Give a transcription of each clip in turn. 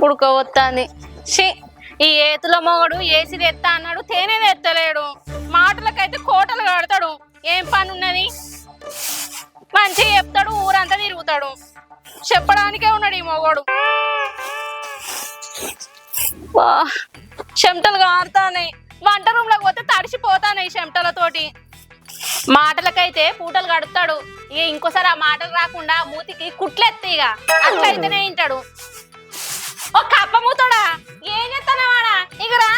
ఉడకవత్తాంది. She, ఈ ఏతుల మొగడు ఏసి తెత్తా అన్నాడు, తేనె తెత్తలేడు. మాటలకైతే కోటలు కడతాడు. ఏం పని ఉన్నది? మంచిగా చెప్తాడు, ఊరంతా తిరుగుతాడు. చెప్పడానికే ఉన్నాడు ఈ మొగడు. చెమటలు కారుతాయి. వంట రూమ్ లోకి పోతే తడిసిపోతాయి చెమటలతోటి. మాటలకైతే పూటలు గడుపుతాడు. ఇక ఇంకోసారి ఆ మాటలు రాకుండా మూతికి కుట్లెత్తి ఇక అట్లయితేనే వింటాడు. ఓ కప్పమూతోడా, ఏం చేస్తానవాడా? ఇకరా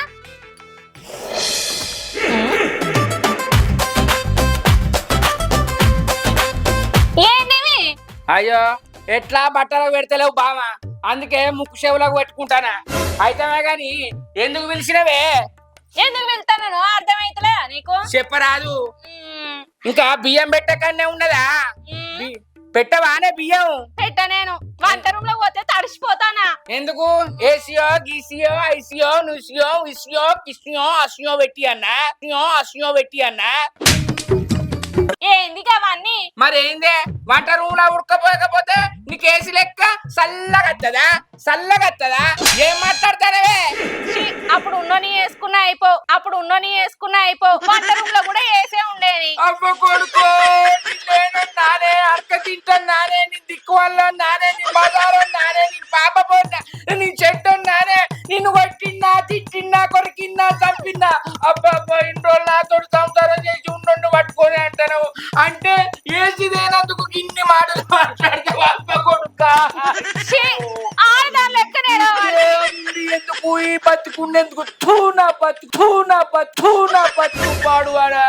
ఏంటివి? అయ్యో, ఎట్లా బట్టలకు పెడతలేవు బామా, అందుకే ముక్కు చెవులకు పెట్టుకుంటానా. అయితమే గాని ఎందుకు పిలిచినవే? ఎందుకు వెళ్తాను అర్థమైతలేదా నీకు? చెప్పరాదు. ఇంకా బియ్యం పెట్టకనే ఉన్నదా? పెట్టవానే బియ్యం? పెట్ట. నేను వంట రూమ్ లో పోతే తడిసిపోతానా. ఎందుకు? ఏసియో గీసియో ఐసియో నుసియో విసియో కిసియో అసియో పెట్టి అన్నా ఏంది అవన్నీ? మరేందే, వంట రూమ్ లో ఉడకపోకపోతే నీకు ఏసి లెక్క చల్లగత్తదా? ఏం మాట్లాడతానవే? అప్పుడు ఉన్నోని వేసుకున్నా అయిపో. వంట రూమ్ లో కూడా వేసే ఉండేది. అవ్వ కొడుకో, నానే అర్క తింటాను, నానే నీ దిక్కు వల్ల, నానే నీ బజారం, నానే నీ పాప పోన్నా, నీ చెట్టు, నానే నిన్ను కొట్టిన్నా తిట్టిన్నా కొరికిన్నా చంపిన్నా. అబ్బా ఇన్ని రోజులు నాతో సంసారం చేసి ఉండు పట్టుకొని అంటాను అంటే ఏసిదేనందుకు ఇన్ని మాటలు మాట్లాడతావు? అబ్బ కొడుకా, ఎందుకు ఈ బతుకుండేందుకు? బతుకు పాడువాడా.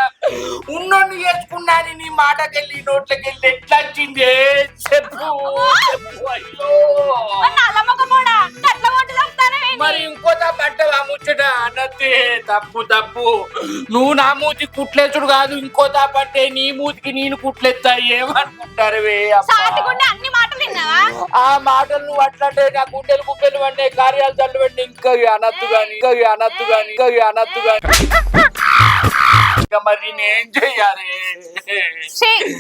ఉన్నోళ్ళు చేసుకున్నాను నీ మాటకెళ్ళి నోట్లకెళ్ళి ఎట్లా వచ్చింది చెప్పు. అయ్యో, మరి ఇంకోట పట్టవా ముచ్చట అన్నది? తప్పు. నువ్వు నా మూతి కుట్లేసుడు కాదు, ఇంకోతా పట్టే నీ మూతికి నేను కుట్లెత్తా. ఏమనుకుంటారువే? అన్ని మాటలు విన్నావా? ఆ మాటలు నువ్వు అట్లంటే నా గుండెలు గుప్పెలు పడ్డే, కార్యాలు చల్లు పడ్డే. ఇంకా అనద్దు గాని మరి నేనేం చెయ్యాలి?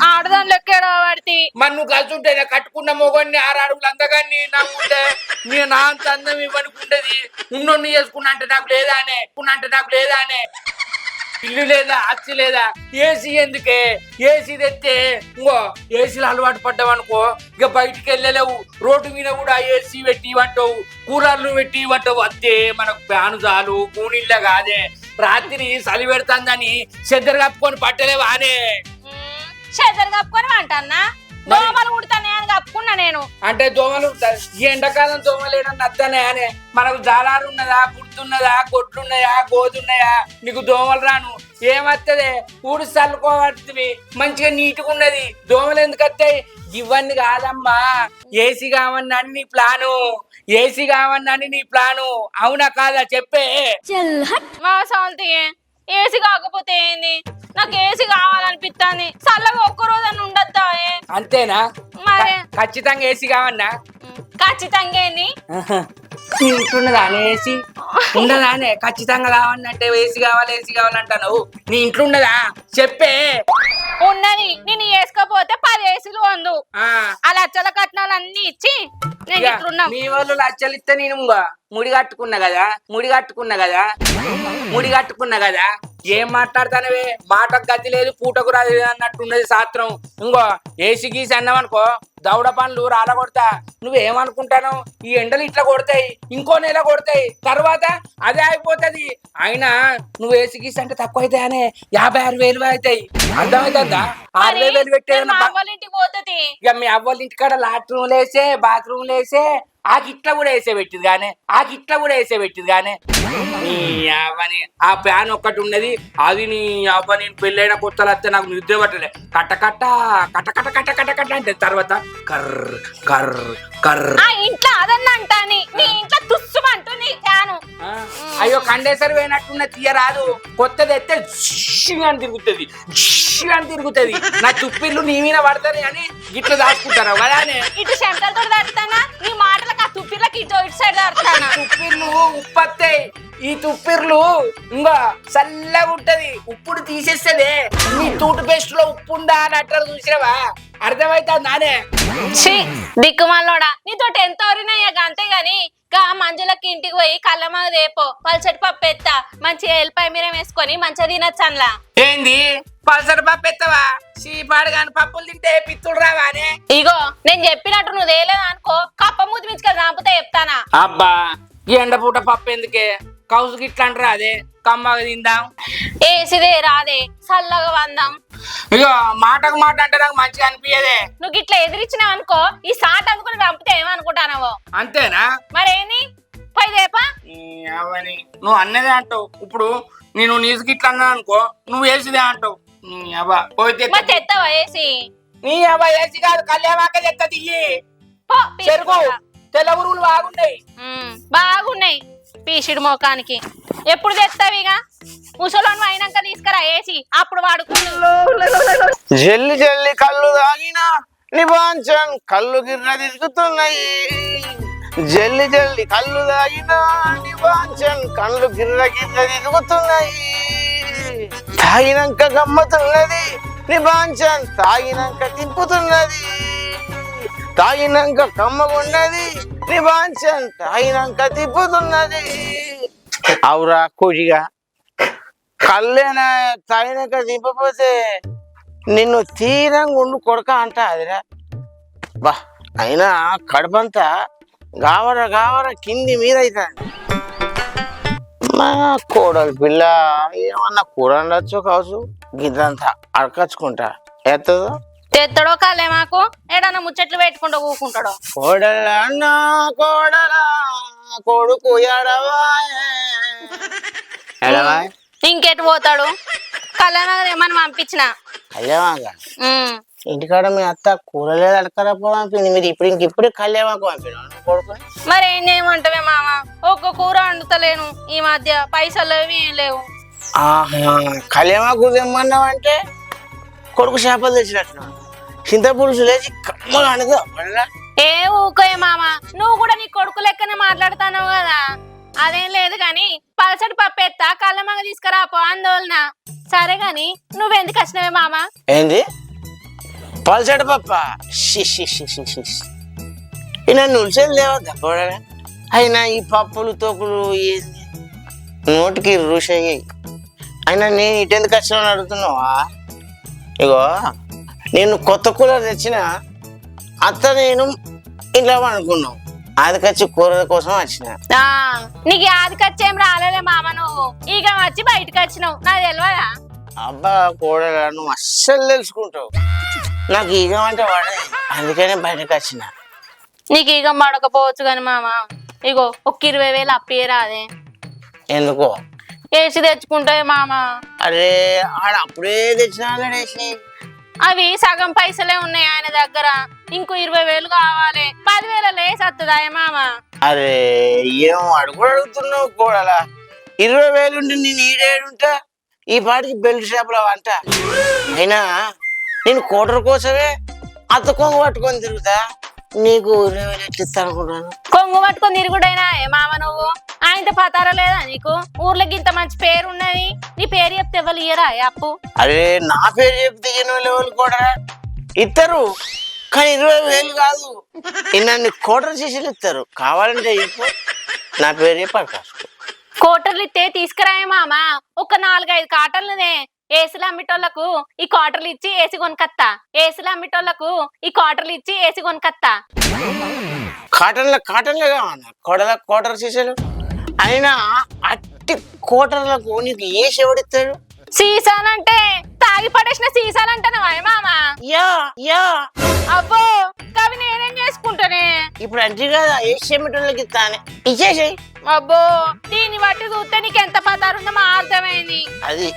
ఆడదాని లెక్క రాబడి. మరి నువ్వు కలిసి ఉంటే కట్టుకున్న మొగన్ని 6 అడుగులు అందగాన్ని నాకు ఉంటే నా అంత అందం ఇవ్వనుకుంటది. ఉన్నోన్ని చేసుకున్నా అంటే నాకు లేదానే ఇల్లు లేదా, అచ్చి లేదా, ఏసీ ఎందుకే? ఏసీ తెస్తే ఇంకో ఏసీలో అలవాటు పడ్డావనుకో ఇక బయటికి వెళ్ళలేవు. రోడ్డు మీద కూడా ఏసీ పెట్టి ఇవ్వంటావు, కూలర్లు పెట్టి ఇవ్వంటావు. అంతే, మనకు ఫ్యాను చాలు, కూనిళ్ళ కాదే. రాత్రి చలి పెడుతుందని చెద్దరు కప్పుకొని పట్టలేవానే? చెద్దరు కప్పుకొని అంటన్నా, దోమలు కుడతానే అని కప్పుకున్నా నేను. అంటే దోమలు ఈ ఎండాకాలం దోమలు ఏడన్నా వస్తానే అనే? మనకు జాలారు ఉన్నదా, గుర్తున్నదా, గొడ్లున్నాయా, గోదున్నాయా? నీకు దోమలు రాను ఏమత్తదే? ఊడు చల్లుకోవద్దు, మంచిగా నీట్గా ఉన్నది. దోమలు ఎందుకు వస్తాయి? ఇవన్నీ కాదమ్మా, ఏసీ కావన్నాని నీ ప్లాను. అవునా కాదా చెప్పే? మా సొంత ఏసీ కాకపోతే ఏంది? నాకు ఏసీ కావాలనిపిస్తుంది. చల్లగా ఒక్కరోజు ఉండద్దా? అంతేనా? మరి ఖచ్చితంగా ఏసీ కావన్నా? ఖచ్చితంగా ఏంది? ఇంట్లున్నదా ఏసీ? ఉండదానే? ఖచ్చితంగా కావాలంటే ఏసీ కావాలంటావు. నీ ఇంట్లో ఉన్నదా చెప్పే? ఉన్నది. నేను వేసుకోపోతే 10 ఏసీలు వందు. ఆ లచ్చల కట్నాలు అన్ని ఇచ్చి నేను ఇట్లున్నా. మీ వాళ్ళు లచ్చలు ఇస్తే నేను ముడి కట్టుకున్నా కదా. ఏం మాట్లాడతానవే? మాటకు గతి లేదు, పూటకు రాదు అన్నట్టున్నది శాస్త్రం. ఇంకో ఏసీ గీసి అన్నావనుకో దౌడ పనులు రాలగొడతా. నువ్వేమనుకుంటాను? ఈ ఎండలు ఇట్లా కొడతాయి, ఇంకో నెల కొడతాయి, తర్వాత అదే అయిపోతుంది. అయినా నువ్వు ఏసీ గీసి అంటే తక్కువ అవుతాయి అనే 56,000 అవుతాయి. అర్థమవుతుందా? 60,000 పెట్టేది పోతుంది. ఇక మీ అవ్వల ఇంటికాడ లాట్రూమ్లు వేసే, బాత్రూమ్లు వేసే, ఆ గిట్ల కూడా వేసే పెట్టింది కానీ ఆ ప్యాన్ ఒక్కటి ఉన్నది. అది నీ అవ్వ నేను పెళ్ళైన కొత్తలు వస్తే నాకు నిద్ర పట్టలే. కట్ట అంటే తర్వాత కర్ర కర్ర కర్ర. ఇంట్లో అదన్నా అంటాని, నీ ఇంట్లో తుస్సుమంటుంది ఫ్యాను. అయ్యో, కండేసర్ పోయినట్టున్న తీయరాదు. కొత్తది అయితే అని తిరుగుతుంది. నా తుప్పిళ్ళు నీ మీద పడతారు అని గిట్ల దాచుకుంటారు కదా. ఇటు చెమటలతో దాడుతానా, నీ మాటలకు ఆ తుప్పిళ్ళకి ఇటు సైడ్ దాడుతానా. తుప్పిళ్ళు ఉప్పత్తాయి. ఈ తుప్పిర్లు ఇంకా చల్లగా ఉంటది, ఉప్పుడు తీసేస్తదే. నీ టూత్ పేస్ట్ లో ఉప్పు ఉందా అని అట్లా చూసినవా? అర్థమైతే నానే దిక్కుమాలోడా, నీతో ఎంత వరినాయ్యాక అంతేగాని గా మంజులకి ఇంటికి పోయి కళ్ళమాగ రేపో పల్చటి పప్పు ఎత్తా మంచిగా ఎల్లిపాయ మీరం వేసుకొని మంచిగా తినొచ్చు అందులో. ఏంది పల్సర్ పప్పు ఎత్తవా? చీపాడు కాని పప్పులు తింటే పిత్తుడు రావానే. ఇగో నేను చెప్పినట్టు నువ్వు తేలేదు అనుకో కప్ప మూతి మించుకొని రాకపోతే చెప్తానా. అబ్బా ఈ ఎండపూట పప్పు ఎందుకే? కౌసుకి ఇట్లా అంటారా? అదే కమ్మగా తిందాం. ఏసిదే రాదే చల్లగా వందాం. ఇగో మాటకు మాట అంటే నాకు మంచిగా అనిపించదే. నువ్వు ఇట్లా ఎదిరించినావు అనుకో ఈ సాట్ అనుకుని చంపితే ఏమనుకుంటానవో. అంతేనా? మరేంది పైదేపా అవని నువ్వు అన్నదే అంటావు. ఇప్పుడు నేను నీసుకి ఇట్లా అన్నా అనుకో నువ్వు వేసిదే అంటావు. నీ అవ్వ పోతే మరి తెస్తావా ఏసి? నీ అవ్వ వేసి కాదు కళ్యామాక తెత్త తియ్యి. పో, చెరుకు పీసుకుంటా. తెల్ల ఉరువులు బాగున్నాయి. బాగున్నాయి పీసిడి మోకానికి. ఎప్పుడు తెస్తావిగా? ముసలోను అయినాక తీసుకురా ఏసి అప్పుడు వాడుకుంటు. జల్లి జల్లి కళ్ళు తాగినా నిబాంచన్ కళ్ళు గిర్ర తిరుగుతున్నాయి. జల్లి జల్లి కళ్ళు తాగినా నిబాంచన్ కళ్ళు గిర్ర గిర్ర తిరుగుతున్నాయి. తాగినాక గమ్మతున్నది నిబాంచన్ తాగినాక తిప్పుతున్నది. తాగినాక కమ్మగున్నది నిబాంచన్ తాగినాక తిప్పుతున్నది. అవురా కోజిగా కళ్ళేనా తాగినాక దింపపోతే నిన్ను తీరంగా ఉండు కొడక అంట అదిరా. బా అయినా కడుపంతా గావర గావర కింది మీద అవుతుంది. మా కోడలు పిల్ల ఏమన్నా కూర ఉండొచ్చు కావచ్చు గిద్దంతా అడకచ్చుకుంటా ఎత్తదో తెత్తడో కాలే మాకు ఏడన్నా ముచ్చట్లు పెట్టుకుంటూ కూకుంటాడో. కోడల అన్నా కోడల కొడుకు ఎడవాయే ఎడవాయ్ ఇంకెటు పోతాడు? కళ్యాణ ఏమని పంపించిన కళ్యామాగా ఇంటికాడ మీ అత్త కూరలేదు అడకరపో పంపింది. మీరు ఇంకిప్పుడే కళ్యామాకు పంపిన కొడుకుని. మరి ఏం చేయమంటావే మామ? ఒక్క కూర వండుతలేను ఈ మధ్య, పైసలు ఏం లేవు. కళ్యామాకు తెమ్మన్నావంటే కొడుకు చేపలు తెచ్చినట్టు చింత పులుసు లేచి కమ్మగా అనదు. ఏ ఊకోయే మామ, నువ్వు కూడా నీ కొడుకు లెక్కనే మాట్లాడుతున్నావు కదా. అదేం లేదు గాని పలసటి పప్పు ఎత్తా కళ్ళమగ తీసుకురాపో ఆందోళన. సరే గాని నువ్వెందుకు వచ్చినవే మామ? ఏంది పలసటి పప్ప? నన్ను ఉల్సేది లేవద్దా కూడా. అయినా ఈ పప్పులు తోకులు ఏంది నోటికి రుషయ్యాయి. అయినా నేను ఇటెందుకు వచ్చినా అడుగుతున్నావా? ఇగో నేను కొత్త కూలర్ తెచ్చిన అత్త నేను ఇంట్లో అనుకున్నావు. ఆదికచ్చి కూరల కోసం వచ్చిన. నీకు ఆదికచ్చేం రాలేదే మామ, నువ్వు ఇక వచ్చి బయటకు వచ్చినావు నాకు తెలియదా? అబ్బా కూడల నువ్వు అస్సలు తెలుసుకుంటావు. నాకు ఈగం అంటే వాడేది, అందుకనే బయటకు వచ్చిన. నీకు ఈగం పడకపోవచ్చు కాని మామ, ఇగో ఒక 20,000 అప్పేరా. అదే ఎందుకో ఏసి తెచ్చుకుంటావే మామ. అరే ఆడ అప్పుడే తెచ్చినా వేసి. అవి సగం పైసలే ఉన్నాయి ఆయన దగ్గర, ఇంకో 20,000 కావాలి. 10,000 లేసి వస్తుందాయే మామ. అరే ఏం అడుగు అడుగుతున్నావు కూడలా? 20,000 ఉంటే నేను ఈడేడుంటా ఈ పాటికి బెల్ట్ షాపులో అంట. అయినా నేను కోటర్ కోసమే అత్త కొంగు పట్టుకొని తిరుగుతా. నీకు 20,000 ఎట్లా ఇస్తా అనుకుంటాను? కొంగు పట్టుకొని తిరుగుడైనా ఏ మామ నువ్వు? ఆయనతో పతారా లేదా నీకు? ఊర్లోకి ఇంత మంచి పేరు ఉన్నది, నీ పేరు చెప్తే ఎవరు ఇయ్యరా అప్పు? అరే నా పేరు చెప్తే 8,000 కూడా ఇస్తారు, కానీ 20,000 కాదు. ఇన్ని కోటర్ శిష్యులు ఇస్తారు. కావాలంటే చెప్పు, నా పేరు చెప్పాలి. కోటర్లు ఇస్తే తీసుకురాయే మామ. ఒక 4-5 కాటర్లనే ఏసులు అమ్మిటోళ్లకు ఈ క్వార్టర్లు ఇచ్చి ఏసి కొనుకత్తా. ఏసులు అమ్మిటోళ్లకు ఈ క్వార్టర్లు ఇచ్చి ఏసి కొనుకత్తా. కాటన్లే కావాలన్నా కోటర్ శిష్యులు. అయినా అట్టి కోటర్లకు నీకు ఏసి ఎవడిస్తాడు? సీసాలంటే తాగి పడేసిన సీసాలంటానవా మామ? యా యా అబ్బో కవి నేనేం చేసుకుంటానే. ఇప్పుడు అంటే కదా ఏసి అమ్మటోళ్ళకి ఇస్తానే ఇచ్చేసాయి. అబ్బో దీన్ని బట్టి చూస్తే నీకు ఎంత పదారుందో మా అర్థమైంది. అది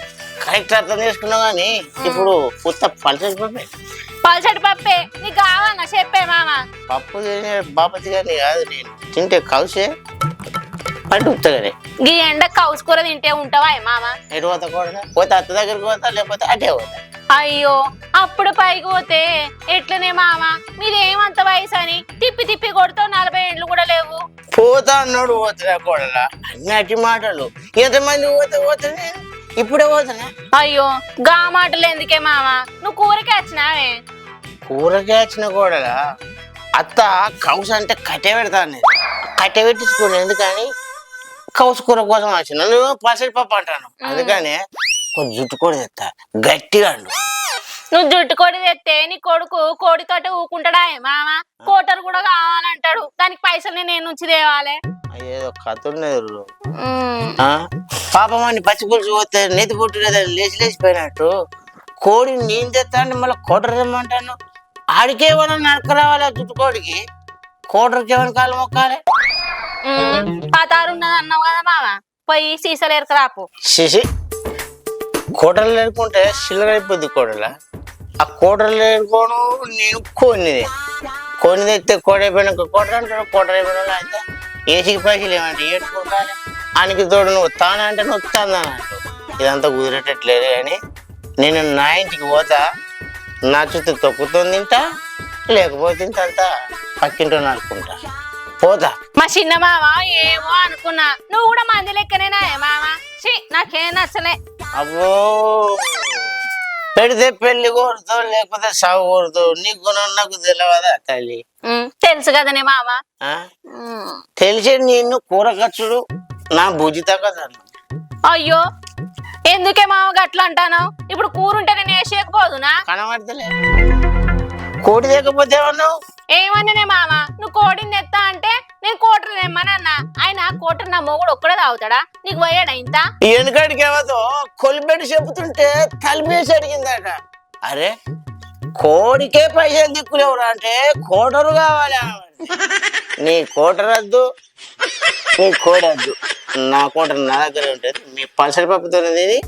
కరెక్ట్ అర్థం చేసుకున్నావు. కానీ ఇప్పుడు కొత్త పల్సటి పప్పే. పల్సటి పప్పే నీకు కావాలన్నా చెప్పే మామ. పప్పు తినే బాపతి గారిని కాదు, నేను తింటే కలిసే పట్టుకుతాగానే. ఈ ఎండ కౌసు కూర తింటే ఉంటావా మామ? ఎటు పోతా కూడా పోతే అత్త దగ్గరికి పోతా, లేకపోతే అటే పోతా. అయ్యో అప్పుడు పైకి పోతే ఎట్లనే మామ? మీదేమంత వయసు అని తిప్పి తిప్పి కొడుతావు, 40 ఏళ్ళు కూడా లేవు. పోతా అన్నాడు పోతున్నా కూడా అన్ని అట్టి మాటలు. ఎంతమంది పోతే ఇప్పుడే పోతున్నా. అయ్యో గా మాటలు ఎందుకే మామ? నువ్వు కూరకే వచ్చినావే. కూరకే వచ్చిన కూడా అత్త కౌసు అంటే కట్టే పెడతాను. కట్టె పెట్టించుకోండి ఎందుకని కౌసుకూర కోసం వచ్చిన నువ్వు పసడి పప్పు అంటాను అందుకని కొంచెం జుట్టు కూడా తెస్తా గట్టిగా అండు నువ్వు జుట్టు కోడి తెస్తే నీ కొడుకు కోడితోటి ఊకుంటాడా మామ కోటరు కూడా కావాలంటాడు దానికి పైసలు నేను నుంచి తేవాలి ఏదో కథ ఉన్నది పాపం అని పచ్చి పులుసు పోతే నెత్తి పుట్టు లేదా లేచిపోయినట్టు కోడి నేను తెస్తాను మళ్ళీ కోటరు తెమ్మంటాను ఆడికేమన్నా నడక రావాలి జుట్టు కోడికి కోటరికి ఏమైనా కాలు మొక్కాలి పతారు ఉన్నది అన్నావు కదా మామ పోయి సీసాలు ఎరకరాపు శిశి కోటలు లేకుంటే చిల్లర అయిపోద్ది కోడల ఆ కోటలు లేకపోను నేను కొన్ని తెస్తే కోట అయిపోయినాక కోటర్ అంటాడు కోటర్ అయిపోయినా అయితే ఏసీకి పైసలు ఏమంటే ఏడుకోవాలి ఆయనకి తోడు నువ్వు తానంటే నువ్వు తానంటూ ఇదంతా కుదిరేటట్లేదు కానీ నేను నా ఇంటికి పోతా నా చుట్టూ తొక్కుతుంది తింటా లేకపోతే ఇంతంతా పక్కింటో నడుకుంటా పోతా మా చిన్న మామ ఏమో అనుకున్నా నువ్వు కూడా మంది లెక్కనేనా మామ నాకేం నచ్చలే అబ్బో పెడితే పెళ్లి కోరుతో లేకపోతే సాగు కోరుతో నీ గుణం నాకు తెలియదా తల్లి తెలుసు కదనే మామ తెలిసే నిన్ను కూర ఖర్చుడు నా భుజిత కదా అయ్యో ఎందుకే మామ గట్లా అంటాను ఇప్పుడు కూరుంటే నేను వేసేయకపోదునా కనబడతలే కోడి లేకపోతే ఏమన్నావు ఏమన్నానే మామ నువ్వు కోడిని తెస్తా అంటే నేను కోటరు తెమ్మని అన్నా ఆయన కోటరు నా మొగుడు ఒక్కడే తాగుతాడా నీకు పోయాడా ఇంత వెనుకడికి ఏమో కొలిపెట్టి చెబుతుంటే తలిపేసి అడిగిందట అరే కోడికే పైసలు దిక్కులేవురా అంటే కోటరు కావాలి నీ కోటరు వద్దు నీ కోడి వద్దు నా కోటరు నా దగ్గర ఉంటుంది మీ పలసరి పప్పుతో తిని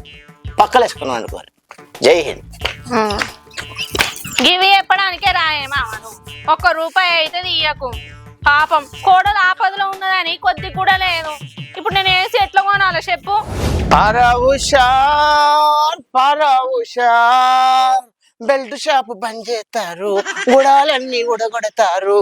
పక్కలేసుకున్నాం అనుకోరు జై హింద్ ఇవి చెప్పడానికే రాయే మామ నువ్వు ₹1 అయితే తీయకు పాపం కోడలు ఆపదలో ఉన్నదని కొద్ది కూడా లేదు ఇప్పుడు నేను వేసి ఎట్లా కొనాలో చెప్పు బెల్ట్ షాప్ బంద్ చేస్తారు గుడాలన్నీ ఉడగొడతారు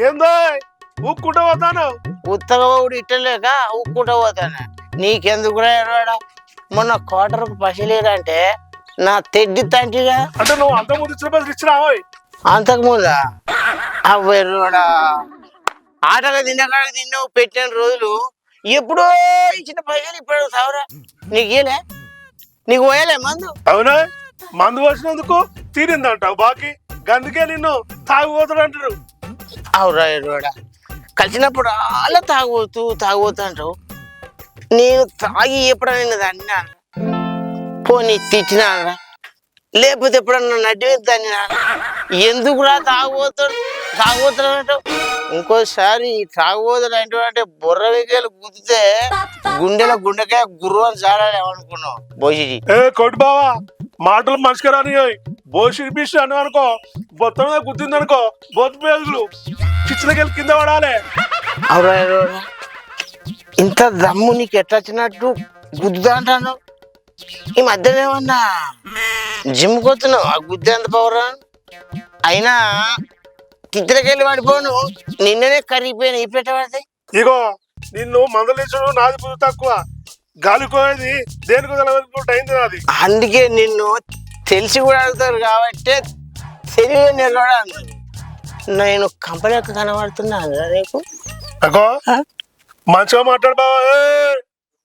ఏందో ఊక్కుంటూ పోతాను ఉత్తగా ఇట్టలేక ఊక్కుంటూ పోతాను నీకెందుకు రాడా మొన్న కోటరకు పసిలేదంటే నా తెడ్డి తంటిగా అంటే నువ్వు అంత ముందు ఇచ్చిన పైసలు ఇచ్చినావో అంతకు ముందా అవ్వడా ఆటగా తిన్నకాడకి తిన్నావు పెట్టిన రోజులు ఎప్పుడో ఇచ్చిన పైసలు ఇప్పుడు సావురా నీకు ఇయలే నీకు పోయలే మందు అవునా మందు వచ్చినందుకు తీరిందంటావు బాకీ గందుకే నిన్ను తాగుపోతాడు అంటారు అవురా ఎరువాడా కలిసినప్పుడు అలా తాగుతూ అంటావు నేను తాగి ఎప్పుడైనా దాన్ని పోనీ తిట్టినారా లేకపోతే ఎప్పుడన్నా నడ్డి దాన్ని ఎందుకురా తాగుపోతాడు అంటావు ఇంకోసారి తాగుపోతాడు అంటే బుర్ర వికేలు గుద్దితే గుండెకాయ గుర్రు అని చాడాలి ఏమనుకున్నావు బోషిజీ కొట్టు బావా మాటలు మనిషికి రాని బోషిడిపిసి అని అనుకో బొత్తం గుద్దింది అనుకో బొత్తు పేదలు చిచ్చులకెళ్ళి కింద పడాలి అవురా ఇంత దమ్ము నీకు ఎట్లా వచ్చినట్టు గుద్దుదా అంటాను ఈ మధ్యలో ఏమన్నా జిమ్ కొతున్నావు ఆ గుద్దే అంత పవరా అయినా కిద్దరికెళ్ళి పడిపోను నిన్ననే కరిగిపోయినా ఈ పెట్ట పడతాయి ఇగో నిన్ను మందలించడు నాది బుద్ధి తక్కువ గాలిపోయేది దేనికి అయింది నాది అందుకే నిన్ను తెలిసి కూడా అడుగుతారు కాబట్టి తెలివి నిలవడా నేను కంపెనీకి కనబడుతున్నాను నీకు అగో మంచిగా మాట్లాడు బావా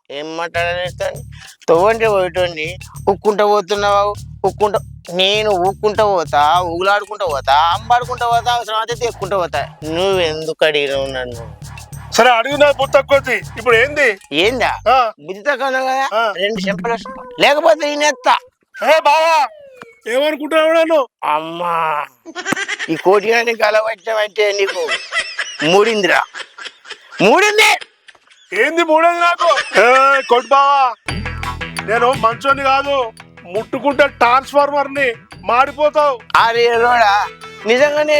ఏం మాట్లాడలేస్తాను తవ్వంటే పోయేటోండి ఉక్కుంటా పోతున్నావు నేను ఊక్కుంటా పోతా ఊగులాడుకుంటా పోతా అంబాడుకుంటా పోతా అవసరం అయితే ఎక్కుంటా పోతా నువ్వెందుకు అడిగినావు నన్ను సరే అడిగిన బుద్ధి తక్కువ ఇప్పుడు ఏందా బుద్ధి తక్కువ కదా 2 చెంపలు లేకపోతే నేనెత్తా బావా ఏమనుకుంటున్నావు అమ్మా ఈ కోటి గాని కలవచ్చమంటే నీకు మూడింది ఏంది మూడేది నాకు కొట్టు బావా నేను మంచోని కాదు ముట్టుకుంటే ట్రాన్స్ఫార్మర్ ని మాడిపోతావు అరే రోడా నిజంగానే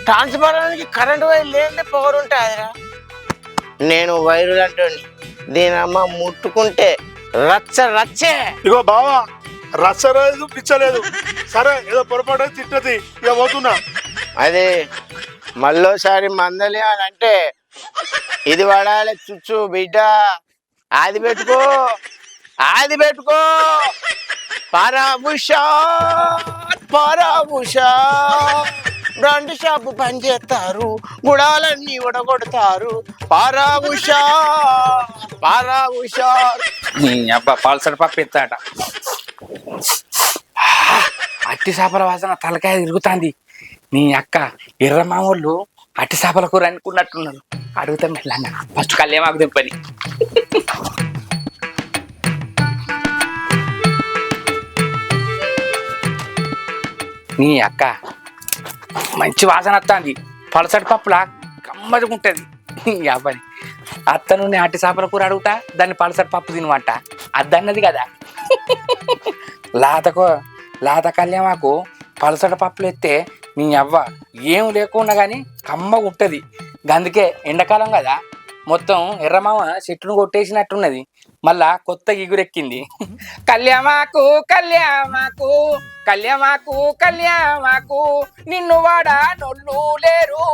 ట్రాన్స్ఫార్మర్కి కరెంట్ వైర్ లేదంటే పవర్ ఉంటాదిరా నేను వైరు అంటోని దీనమ్మ ముట్టుకుంటే రచ్చే ఇగో బావా రచ్చలేదు పిచ్చలేదు సరే ఏదో పొరపాటు తిట్టది ఇక పోతున్నా అదే మళ్ళోసారి మందలి అని అంటే ఇది పడాలి చుచ్చు బిడ్డ ఆది పెట్టుకో పారాబుషా బ్రాండ్ షాపు పని చేస్తారు, గుడాలన్నీ ఉడగొడతారు. పారాబుషా. నీ అబ్బా పల్సర్ పప్పు ఎత్తాట. అట్టి చేపల వాసన తలకాయ తిరుగుతాంది. నీ అక్క ఎర్ర మామూళ్ళు అట్టి చేపల కూర అనుకున్నట్టున్నారు. అడుగుతాం మెల్లంగా, ఫస్ట్ కళ్యామాకు తెంపని. నీ అక్క మంచి వాసన వస్తుంది. పలసటి పప్పులా గమ్మదుకుంటది. నీ అబ్బని అత్తను నేను అట్టి చేపల కూర అడుగుతా, దాన్ని పలసటి పప్పు తినవంట. అద్దన్నది కదా. లాత కళ్యామాకు పలసటి పప్పులు ఎత్తే నీ అవ్వ ఏం లేకుండా కానీ కమ్మగా ఉంటుంది. అందుకే ఎండాకాలం కదా, మొత్తం ఎర్రమామ చెట్టును కొట్టేసినట్టున్నది. మళ్ళా కొత్త ఎగురెక్కింది. కళ్యామాకు కళ్యామాకు కళ్యామాకు కళ్యామాకు నిన్ను వాడా నొల్లు లేరు.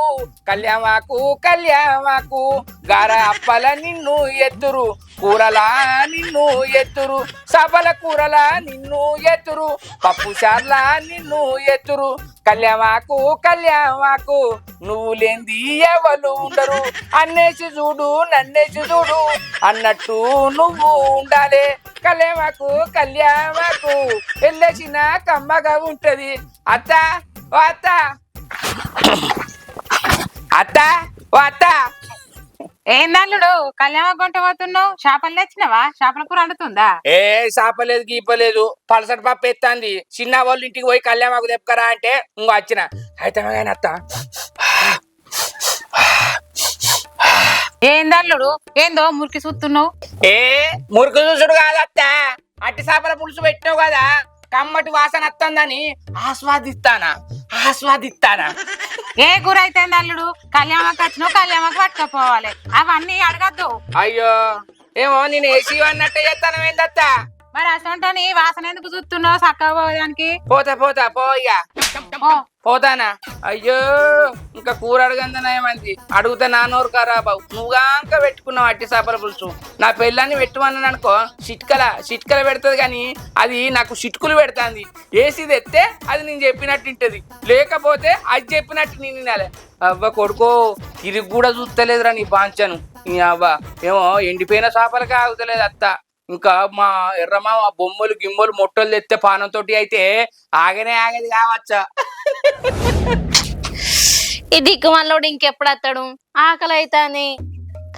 కళ్యామాకు కళ్యామాకు గార అప్పల నిన్ను ఎత్తురు, కూరలా నిన్ను ఎత్తురు, సపల కూరలా నిన్ను ఎత్తురు, పప్పు చార్లా నిన్ను ఎత్తురు. కళ్యామాకు కళ్యామాకు నువ్వు లేంది ఎవరు ఉండరు. అన్నేసి చూడు నన్నేసి చూడు అన్నట్టు నువ్వు ఉండాలి. కళ్యామాకు కళ్యామాకు వెళ్ళేసిన కమ్మగా ఉంటది. అత్త అత్త అత్త అత్త. ఏందల్లుడు కళ్యాణ గంట పోతున్నావు? చేపలు తెచ్చినవా? చేపల కూర వండుతుందా? ఏ చేపలేదు గీపలేదు, పలసటి పప్పు ఎత్తాంది. చిన్న వాళ్ళు ఇంటికి పోయి కళ్యామాకు తెప్పుకరా అంటే ఇంకో వచ్చిన. అయితే కానీ అత్త ఏందల్లుడు ఏందో మురికి చూస్తున్నావు? ఏ మురుకు చూసుడు కాదత్త, అట్టి చేపల పులుసు పెట్టినావు కదా, కమ్మటి వాసన వస్తుందని ఆస్వాదిస్తానా. ఏ కూర అయితే అల్లుడు? కళ్యాణకు వచ్చినావు, కళ్యాణకు పట్టుకపోవాలి. అవన్నీ అడగద్దు. అయ్యో ఏమో నేను ఏసీ అన్నట్టు చేస్తాను. ఏందత్త మరి అసంటని వాసన ఎందుకు చూస్తున్నావు? చక్కగా పోవడానికి. పోతా ఇక పోతానా? అయ్యో ఇంకా కూర అడగందన ఏమంది అడుగుతా నాన్నోరు ఖరాబావు. నువ్వుగాక పెట్టుకున్నావు అట్టి చేపల పులుసు. నా పెళ్ళాన్ని పెట్టుమన్నాను అనుకో, చిట్కల పెడుతుంది కానీ అది నాకు చిటుకులు పెడుతుంది. ఏసీ తెస్తే అది నేను చెప్పినట్టు వింటది, లేకపోతే అది చెప్పినట్టు నేను వినాలి. అవ్వ కొడుకో తిరిగి కూడా చూస్తలేదురా నీ బాంచను. నీ అవ్వ ఏమో ఎండిపోయిన చేపలకే ఆగుతలేదు అత్త. ఇంకా మా ఎర్రమా బొమ్మలు గిమ్మలు మొట్టలు తెస్తే పానంతో అయితే ఆగది కావచ్చా. ఈ దిక్కుమల్లోడు ఇంకెప్పుడు వస్తాడు? ఆకలి అవుతాని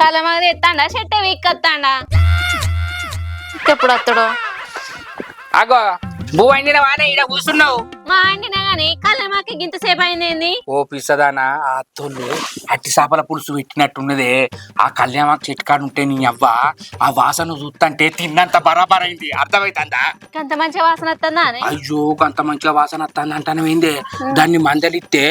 కలమగ ఎత్తాడా, చెట్ట వీక్కత్తాడా? ఇంకెప్పుడు వస్తాడు? అగో భూ అండిన వానే ఈడ కూర్చున్నావు. మా అండినా గాని కలమాకి గింతసేపు అయింది. ఓ పిసదానా, ఆ అత్తోళ్ళు అట్టి చేపల పులుసు పెట్టినట్టున్నదే. ఆ కళ్యాణాకు చెట్టుకాడు ఉంటే నీ అవ్వ ఆ వాసన చూస్తుంటే తిన్నంత బరాబర్ అయింది. అర్థమైతుందా? అంత మంచి వాసన వస్తుందా? అయ్యో అంత మంచిగా వాసన వస్తుంది అంటానమేందే. దాన్ని మందలిస్తే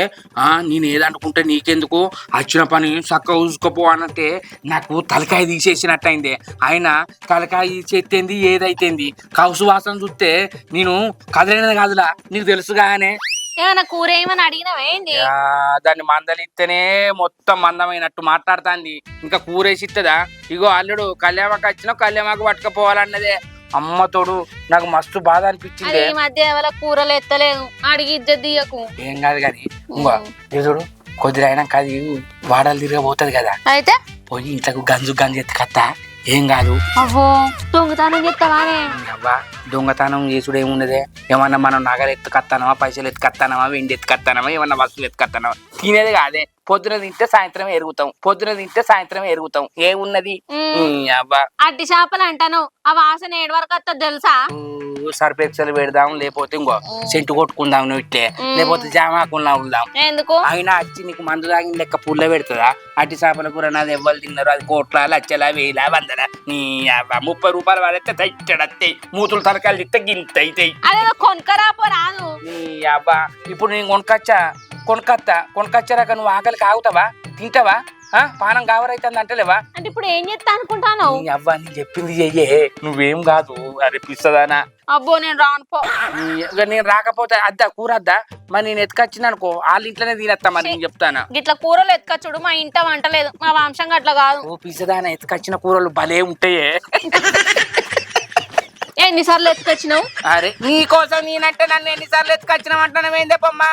నేను ఏదనుకుంటే నీకెందుకు, వచ్చిన పని చక్కగా చూసుకోపో అనంటే నాకు తలకాయ తీసేసినట్టు అయింది. ఆయన తలకాయ తీసేత్తేంది ఏదైతేంది, కౌసు వాసన చూస్తే నేను కదలేనది కాదులా, నీకు తెలుసుగానే. ఏమన్నా కూర ఏమని అడిగినవేంది? దాన్ని మందలిస్తేనే మొత్తం మందమైనట్టు మాట్లాడుతుంది. ఇంకా కూరేసి ఇస్తుందా? ఇగో అల్లుడు కళ్యాణకు వచ్చినా కళ్యాణకు పట్టుకపోవాలన్నదే. అమ్మ తోడు నాకు మస్తు బాధ అనిపించింది. ఈ మధ్య ఎవరో కూరలు ఎత్తలేదు, అడిగి ఇజ్జత్ దియకు. ఏం కాదు కానీ ఇంకో చూడు కొద్దిగా అయినాక అది వాడలు తిరగబోతుంది కదా, అయితే పోయి ఇంట్లోకి గంజు ఎత్తుకత్తా. ఏం కాదు. అవ్వో దొంగతనం చెప్తావానే? అవ్వా దొంగతనం చేసుడు ఏమున్నదే. ఏమన్నా మనం నగలు ఎత్తుకత్తానమా, పైసలు ఎత్తుకత్తానమా, వెండి ఎత్తుకత్తానమా, ఏమన్నా వస్తువులు ఎత్తుకత్తానమా? తినేది కాదే. పొద్దున తింటే సాయంత్రం ఎరుగుతాం. ఏమున్నది? అవ్వా అట్టి చేపలు అంటాను, ఆ వాసన ఏడు వరకు వస్తుంది తెలుసా? సర్పెక్సలు పెడదాం, లేకపోతే ఇంకో సెంటు కొట్టుకుందాం నువ్వు ఇట్లే, లేకపోతే జామాకులు నవ్వుదాం. ఎందుకు? అయినా వచ్చి నీకు మందు తాగిన లెక్క పుల్ల పెడుతుందా? అట్టి చేపల కూర నాది ఎవ్వరు తిన్నారు? అది కోట్ల లచ్చల వేల వందల నీ 30 రూపాయలు వాడైతే తైట్టడత్తాయి. మూతులు తరకాయలు తిట్టే గింత అవుతాయి. అదే కొనుక్కరాపో రాను. నీ అబ్బా ఇప్పుడు నేను కొనుకొచ్చారాక నువ్వు ఆకలికి ఆగుతావా? తింటావా? పానం గావరైతుంది అంటలేవా? అంటే ఇప్పుడు ఏం చేస్తా అనుకుంటాను? నీ అవ్వ నీ చెప్పింది చెయ్యే, నువ్వేం కాదు. అరే పిస్తదానా, అబ్బో నేను రాను పో. నేను రాకపోతే కూర అద్దా మరి నేను ఎత్తుకొచ్చింది అనుకో, వాళ్ళ ఇంట్లోనే తినేస్తా. మరి నేను చెప్తానా, గిట్ల కూరలు ఎత్తుకొచ్చుడు మా ఇంట వంటలేదు, మా వంశంగా అట్లా కాదు. ఓ పిసదానా ఎత్తుకొచ్చిన కూరలు భలే ఉంటాయే. ఎన్నిసార్లు ఎత్తుకొచ్చినావు? అరే నీకోసం నేనంటే నన్ను ఎన్నిసార్లు ఎత్తుకొచ్చినావు అంటున్నావేందే పొమ్మా?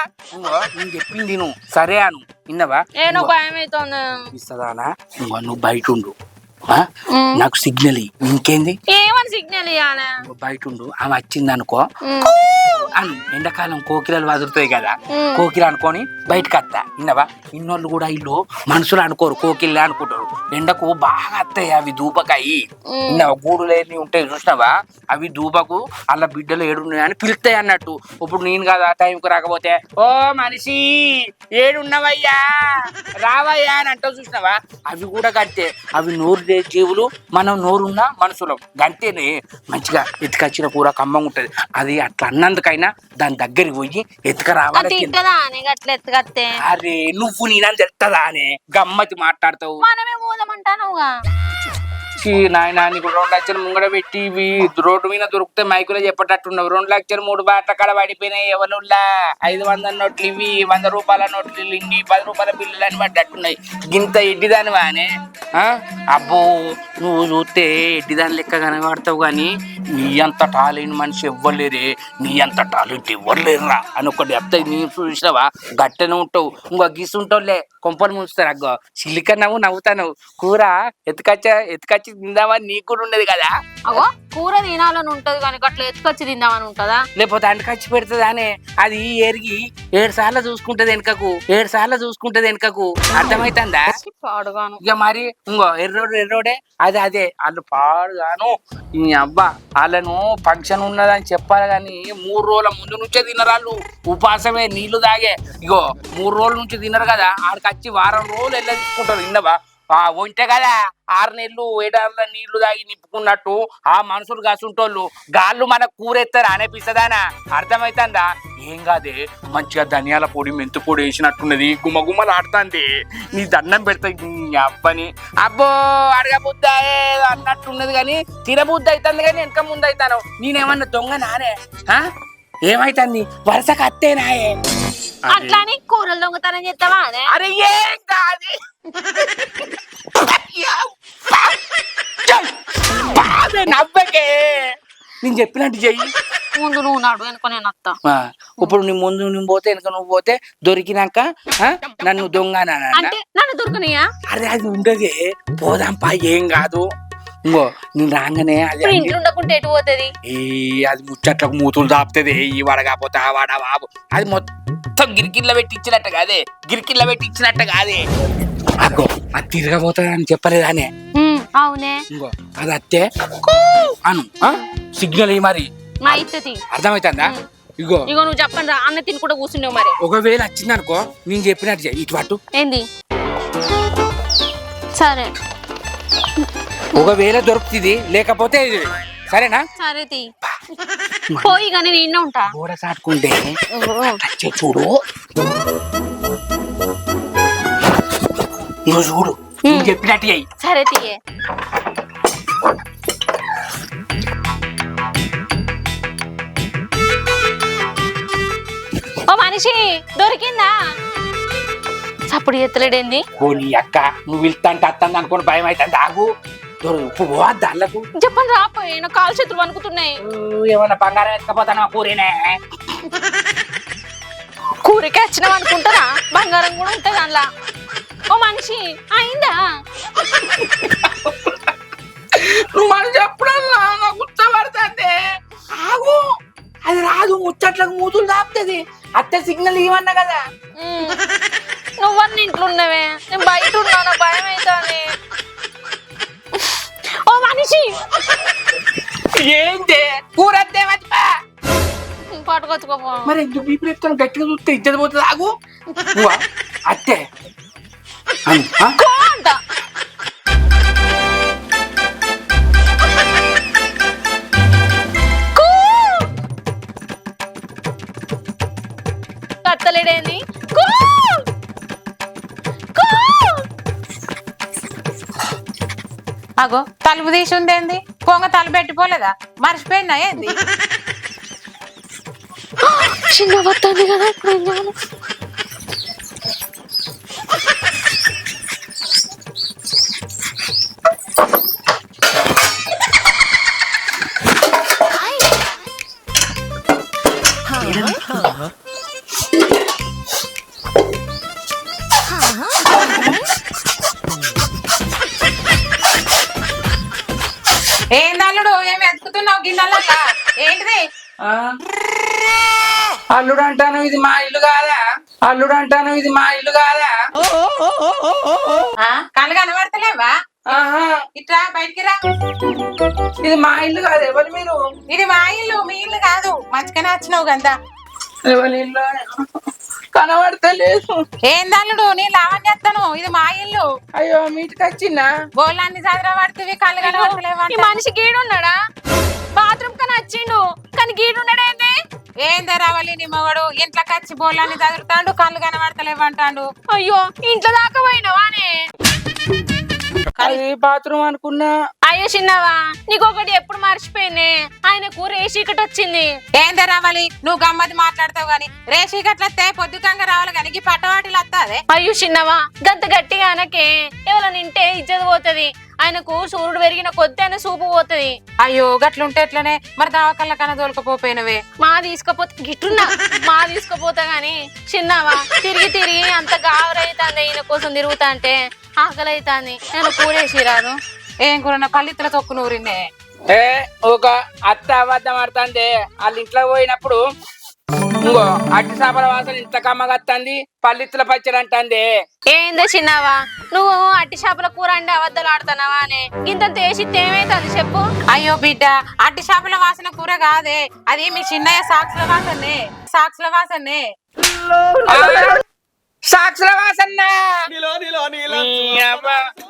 నేను చెప్పింది నువ్వు సరే అను విన్నవా? ఏనో భయం అవుతుంది. ఇస్తదానా నువ్వు బయట ఉండు, నాకు సిగ్నల్ ఇంకేంది ఏమని సిగ్నల్ ఇవ్వాలా? నువ్వు బయట ఉండు. ఆమె వచ్చింది అనుకో అను, ఎండాకాలం కోకిలలు వదులుతాయి కదా, కోకిల అనుకొని బయటకు వస్తా విన్నవా? ఇన్నోళ్ళు కూడా ఇల్లు మనుషులు అనుకోరు, కోకిళ్ళే అనుకుంటారు. ఎండకు బాగా వస్తాయి అవి దూపకాయి విన్నవా? గూడు లేని ఉంటాయి చూసినావా? అవి దూపకు అలా బిడ్డలు ఏడున్నాయని పిలుస్తాయి అన్నట్టు. ఇప్పుడు నేను కదా టైంకు రాకపోతే ఓ మనిషి ఏడున్నవయ్యా రావయ్యా అని అంటావు చూసినావా? అవి కూడా గంతే, అవి నోరు జీవులు, మనం నోరున్న మనుషులం గంతేనే. మంచిగా ఎత్తుకొచ్చిన కూర కమ్మంగా ఉంటది. అది అట్లా అన్నందుకైనా దాని దగ్గరికి పోయి ఎత్తుక రావాలి. అరే నువ్వు నేనని తెలుస్తుందా అనే గమ్మతి మాట్లాడతావు. మనమే పోదామంటానుగా. నాయన నీకు 2 లక్షలు ముంగడ పెట్టి ఇవి రోడ్డు మీద దొరికితే మైకులో చెప్పేటట్టున్నావు. 2 లక్షలు 3 బాట్ల కడ పడిపోయినాయి. ఎవరులా 500 నోట్లు ఇవి, 100 రూపాయల నోట్లు ఇన్ని, 10 రూపాయల బిల్లులు అని పడ్డట్టున్నాయి. గింత ఎడ్డిదాని వానే అబ్బో నువ్వు చూస్తే ఎడ్డిదాని లెక్క కనబడతావు కానీ నీ అంత టాలెంట్ మనిషి ఎవ్వలేరే, నీ అంత టాలెంట్ ఎవ్వలేరురా అని ఒకటి చెప్తా. నీ చూసినావా గట్టనే ఉంటావు, ఇంకో గీసుంటావులే కొంపలు ముంచుతారు. అగ్గో చిల్లిక నవ్వుతాను. కూర ఎత్తుకొచ్చి తిందామని నీకు కూడా ఉండదు కదా. అగో కూర తినాలని ఉంటది కానీ అట్లా ఎత్తుకొచ్చి తిందామని ఉంటదా? లేకపోతే అంటకొచ్చి పెడుతుంది అనే. అది ఎరిగి 7 సార్లు చూసుకుంటది వెనకకు అర్థమైతుందా? పాడుగాను ఇక మరి ఇంకో ఎర్రోడే అదే వాళ్ళు పాడుగాను. ఈ అబ్బా వాళ్ళను ఫంక్షన్ ఉన్నదని చెప్పాలి కానీ 3 రోజుల ముందు నుంచే తినరాళ్ళు. ఉపాసమే నీళ్లు తాగే. ఇగో 3 రోజుల నుంచి తినరు కదా, ఆడికి వచ్చి వారం రోజులు వెళ్ళ తీసుకుంటారు. విన్నవా? ఉంటే కదా 6 నెలలు 7 నెలల నీళ్లు తాగి నింపుకున్నట్టు ఆ మనుషులు కాసుంటోళ్ళు గాళ్ళు మనకు కూరెత్తారు అనిపిస్తుందానా? అర్థమైతుందా? ఏం కాదే, మంచిగా ధనియాల పొడి మెంతు పొడి వేసినట్టున్నది, గుమ్మగుమ్మలు ఆడుతుంది. నీ దండం పెడతాయి నీ అబ్బని. అబ్బో అడగబుద్ద అన్నట్టున్నది కానీ తినబుద్ధి అవుతుంది కానీ వెనక ముందు అవుతాను. నేనేమన్నా దొంగ నానే? ఏమైతుంది వరుసకు అత్తేనాయే. అట్లాని కూరలు దొంగతనం చేస్తావా? అరే ఏం కాదు, నవ్వకే. నేను చెప్పినట్టు చెయ్యి. ముందు నువ్వు నాడు వెనుక నేను వస్తా. ఇప్పుడు నీ ముందు నువ్వు పోతే వెనుక నువ్వు పోతే దొరికినాక నన్ను దొంగ అంటే నన్ను దొరకనియా? అరే అది ఉండదే, పోదాంపా ఏం కాదు. ఇంకో నేను రాగానే అది ఇంట్లో ఉండకుంటే ఎటు పోతుంది? అది ముచ్చట్లకు మూతులు దాపుతుంది. ఈ వడకపోతే ఆ వాడ బాబు అది మొత్తం గిరికిల్ల పెట్టి ఇచ్చినట్టు కాదే. అగ్గో అది తిరగబోతుంది అని చెప్పలేదానే? అవునే. ఇంకో అది అత్తే అను సిగ్నల్ మరి అర్థమవుతుందా? ఇగో నువ్వు చెప్పండి రా, అన్న తిని కూడా కూర్చున్నావు. మరి ఒకవేళ వచ్చింది అనుకో నేను చెప్పినట్టు ఇటు పట్టు. ఏంది? సరే ఒకవేళ దొరుకుతుంది, లేకపోతే సరేనా? సరే పోయి కానీ నేను ఉంటా. కూర చాటుకుంటే చూడు, నువ్వు చూడు నేను చెప్పినట్టు అయ్యి. సరే తీయే. ఓ మనిషి దొరికిందా? చప్పుడు ఎత్తలేడేంది? నీ అక్క నువ్వు వెళ్తాంటే అత్తంది అనుకోని భయం అవుతుంది. ఆగు ఉప్పు పోవద్దు అల్లకు. చెప్పండి రాపోయిన కాలు చేతులు వణుకుతున్నాయి. ఏమన్నా బంగారం ఎత్తుకపోతాను కూరేనే. కూరకే వచ్చినావు అనుకుంటారా? బంగారం కూడా ఉంటుంది అందులో. ఓ మనిషి అయిందా? నువ్వు మనం చెప్పడల్లా గుర్తపడుతుంది. ఆగు అది రాదు, ముచ్చట్లకు మూతులు దాపుతుంది. అత్తే సిగ్నల్ ఇవన్నా కదా. నువ్వన్నీ ఇంట్లో ఉన్నవే, నేను బయట ఉన్నాను, భయం అవుతానే. ఓ మనిషి ఏంటి కూర పట్టుకొచ్చుకోపో. మరి ఎందుకు బీపీ ఎత్తాను? గట్టిగా చూస్తే ఇద్దరు పోతుంది. ఆగు అత్తే అంట. కత్తలేడేంది? అగో తలుపు తీసి ఉందేంది? పొంగ తలుపు పెట్టిపోలేదా? మర్చిపోయిందా ఏంది? చిన్న వస్తుంది కదా, ఇప్పుడు ఏం చేయాలి? ఏందల్లుడు ఏం ఎత్తుకుతున్నావు గిన్నెలల్లా ఏంటిది అల్లుడు అంటాను ఇది మా ఇల్లు కాదా అల్లుడు అంటాను ఇది మా ఇల్లు కాదా కళ్ళు కనబడతలేవా ఇట్రా బయటికి రా ఇది మా ఇల్లు కాదు ఎవరు మీరు ఇది మా ఇల్లు మీ ఇల్లు కాదు మంచిగానే వచ్చినావు కదా ఎవరి ఇల్లు కనబడతలేదు ఏందల్లుడు నీ లావణ్య చేస్తాను ఇది మా ఇల్లు అయ్యో మీటికి వచ్చిందా బోళ్ళన్ని చదరా పడుతుంది కళ్ళు కనబడతలేవా ఈ మనిషి గీడున్నాడా బాత్రూమ్ కని వచ్చిండు కానీ గీడున్నాడేంది ఏందే రావాలి నీ మగడు ఇంట్లోకి వచ్చి బోళ్ళన్ని చదువుతాడు కళ్ళు కనబడతలేవంటాడు అయ్యో ఇంట్లో దాకా పోయినవానే అది బాత్రూమ్ అనుకున్నా అయ్యో చిన్నవా నీకొకటి ఎప్పుడు మర్చిపోయినే ఆయనకు రేషికట్ వచ్చింది ఏందే రావాలి నువ్వు గమ్మది మాట్లాడతావు గాని రేషి గట్లస్తే పొద్దుకంగా రావాలి గాని ఈ పట్టవాటిలు వస్తాదే అయ్యో చిన్నవా గంత గట్టిగా అనకే ఎవరైనా నింటే ఇజ్జత పోతది ఆయనకు సూర్యుడు పెరిగిన కొద్ది ఆయన చూపు పోతది అయ్యో గట్లుంటే ఎట్లనే మరి దావకల్లా కన్నా దొరకపోపోయినవే మా తీసుకపోతే గిట్టున్నా మా తీసుకపోతా గాని చిన్నవా తిరిగి తిరిగి అంత గావరైతుంది ఈయన కోసం తిరుగుతా అంటే ఆకలి అవుతుంది నేను కూరేసి రాదు ఏం కూర పల్లిత్తుల తొక్కు నూరిందే ఏ ఒక అత్త అబద్ధం ఆడుతుంది వాళ్ళ ఇంట్లో పోయినప్పుడు ఇంకో అట్టి చేపల వాసన ఇంత కమ్మగా వస్తుంది పల్లిత్తుల పచ్చడి అంటుంది ఏందో చిన్నవా నువ్వు అట్టి చేపల కూర అంటే అబద్ధాలు ఆడుతున్నావా అని ఇంత తేసిస్తే ఏమైతుంది చెప్పు అయ్యో బిడ్డ అట్టి చేపల వాసన కూర కాదే అది మీ చిన్నయ్య సాక్షుల వాసనే సాక్షుల వాసన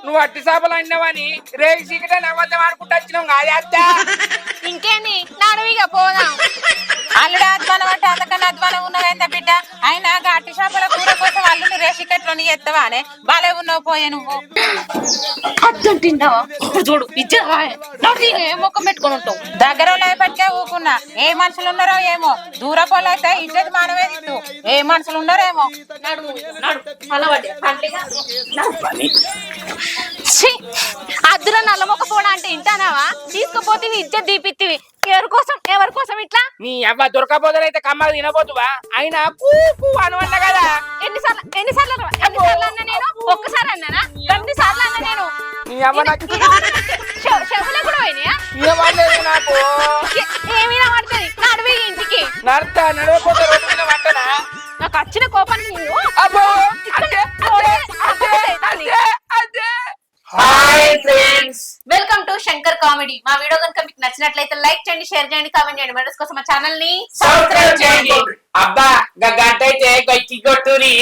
నువ్వు అట్టి చేపలు అన్నావని రేగి చీకటి అబద్ధం ఆడుకుంటూ వచ్చినావు కాదే అత్త ఇంకేంది నడువిగా పోదాం అల్లుడు అధ్వానం అంటే అంతకన్నా అధ్వానం ఉన్నదైతే బిడ్డ అయినా అట్టి చేపల కూర కోసం అల్లుని రేషికట్లో నీ ఎత్తవానే బాలే ఉన్నావు పోయే నువ్వు అద్దం తింటావా ఇప్పుడు చూడు ఇచ్చే ముఖం పెట్టుకొని ఉంటావు దగ్గర లేపట్టే ఊకున్నా ఏ మనుషులు ఉన్నారో ఏమో దూరపోలు అయితే ఇజ్జత్ మానవే దిక్కు ఏ మనుషులు ఉన్నారో ఏమో అద్దులో నల్లమొక్క పోడా అంటే ఇంటానావా తీసుకుపోతే ఇజ్జత్ దీపిత్తివి ఎవరి కోసం ఇట్లా నీ అవ్వ దొరకపోతే కమ్మగా తినబోతువా అయినా కూకు అనువన్న కదా ఎన్నిసార్లు అన్నా నేను ఒక్కసారి అన్నానా అన్నిసార్లు అన్నా నేను నీ అవ్వ నాకు చెవులు కూడా పోయినాయా ఇవ్వలేదు నాకు ఏమైనా పడుతుంది నడువి ఇంటికి నడవపోతే రోడ్డు మీద వంటనా నాకు వచ్చిన కోపానికి నువ్వు అబ్బో hi friends welcome to Shankar comedy మా వీడియో కనుక మీకు నచ్చినట్లయితే లైక్ చేయండి షేర్ చేయండి కామెంట్ చేయండి వీడియోస్ కోసం మా ఛానల్ ని సబ్స్క్రైబ్ చేయండి అబ్బా గంట అయితే గట్టి కొట్టుని